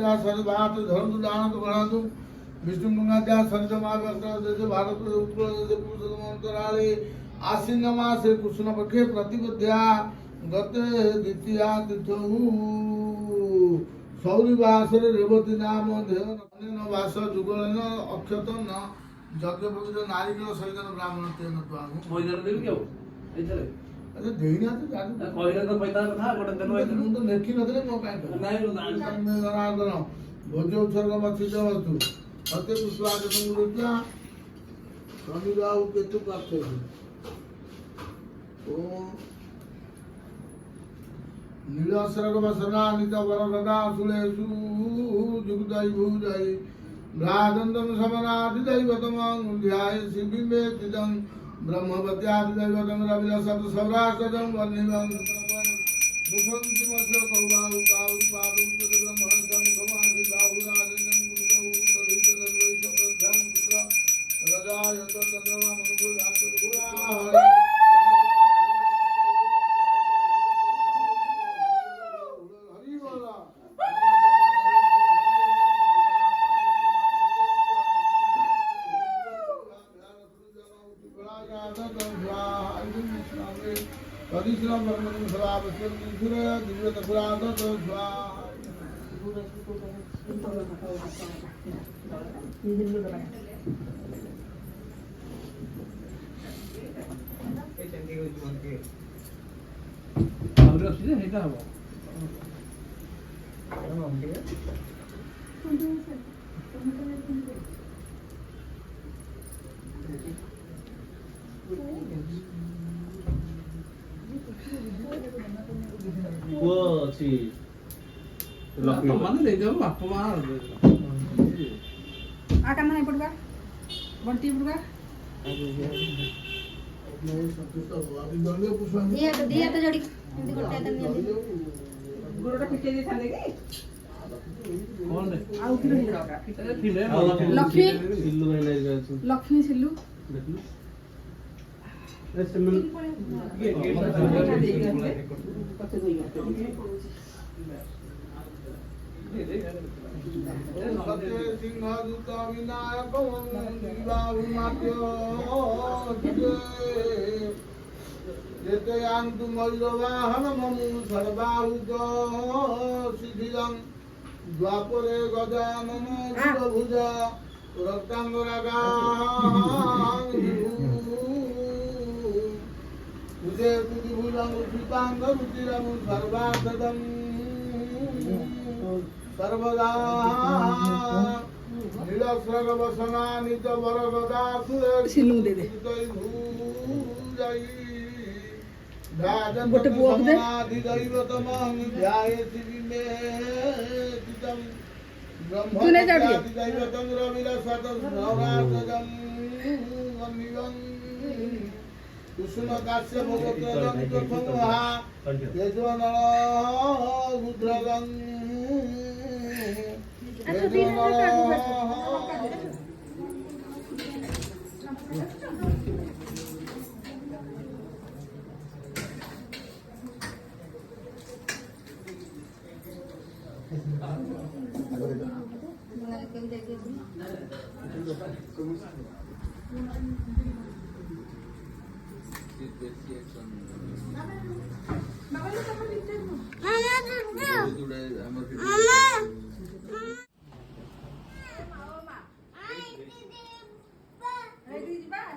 बात धर्म दान गणातु विष्णु गंगा सरितमागस्त्र भारत उत्कल पुरुषोत्तराले आश्विन मासे कृष्ण पक्षे प्रतिपद्या गते द्वितीया तिथौ सौरिवासरे रेवती नाम देवन वास जुगलन अक्षत न यज्ञ पवित्र नारिकेल सहित ब्राह्मण तेन त्वागु मोइदर देबी केउ एथले अच्छा देहिना तो जादू कहले तो पैसा कथा गोटे देनो एथले मुंड नेखि नथले मो काई नाइ जनार्दन भोज उत्सर्ग मथित वस्तु अते पुष्पाजन गुरुजा शनि राहु केतु प्राप्त है ओम नीलासर्ग वसना नित वरगदा सुलेषु जुगदाई भुजाई भ्रादंतम समनादि दैवतमं ध्याय शिविमे तिदं ब्रह्मवत्यादि दैवतं रविलसत सौराष्ट्रजं वन्निवं मुखंति मध्य कौबाहु काहु पादु ब्रह्मणं भगवान् बाहुराजनं गुरुगौ प्रदीप दर्वैत प्रध्यान पुत्र रजाय चंद्रमा मनुष्य जात गुरा हरि बोला परिश्रम वर्णन सभावस्य सुरय दिव्य तपुराद स्वा हमरे ऑफिस है का हो वो सी लक्ष्मी ମାନେ ଦେଇଦେବ ବାପା ମା आ करना है पड़गा बंटी पड़गा दिया तो जोड़ी एंती करते हैं गुरुटा पिटे दे थाले के कोन आउ फिर ଥିଲେ लक्ष्मी सिल्लू है नहीं जाती लक्ष्मी सिल्लू देखलो ऐसे में सत्य सिंह दूत विनायक बाहु मात्यो जेते आंतु मयूरवाहन ममु सर्वाहुज सिद्धिलं द्वापरे गजानन भुज रक्तांगरागां भुजे भुजं उचितांग रुचिरं सर्वार्थदं सर्वदा नीलस्रग वसनानित वरगदा सिल्लू दे दे गोटे बुआ दे दैवतमं ध्यायति विमेतितं तू नहीं जाती दैवतं रविलसत सौराष्ट्रजं वन्निवं कुसुम काश्य भगवतं प्रथमहा यजवन रुद्रगं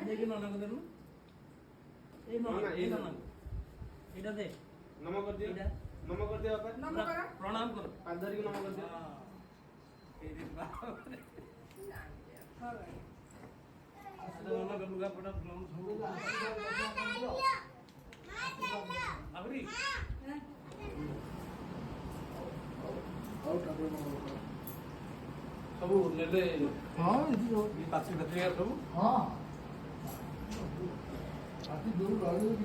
देखि नना को देनु ए नना ए नना एटा दे नमः कर दिया नमः कर दिया अपन नमो करा प्रणाम करो आदर की नमः कर दिया ए बाप रे आदर नना कर लुगा पड़ा प्रणाम अबरी सब ले हां ये पाछे बतिया सब हां आती दूर गाड़ी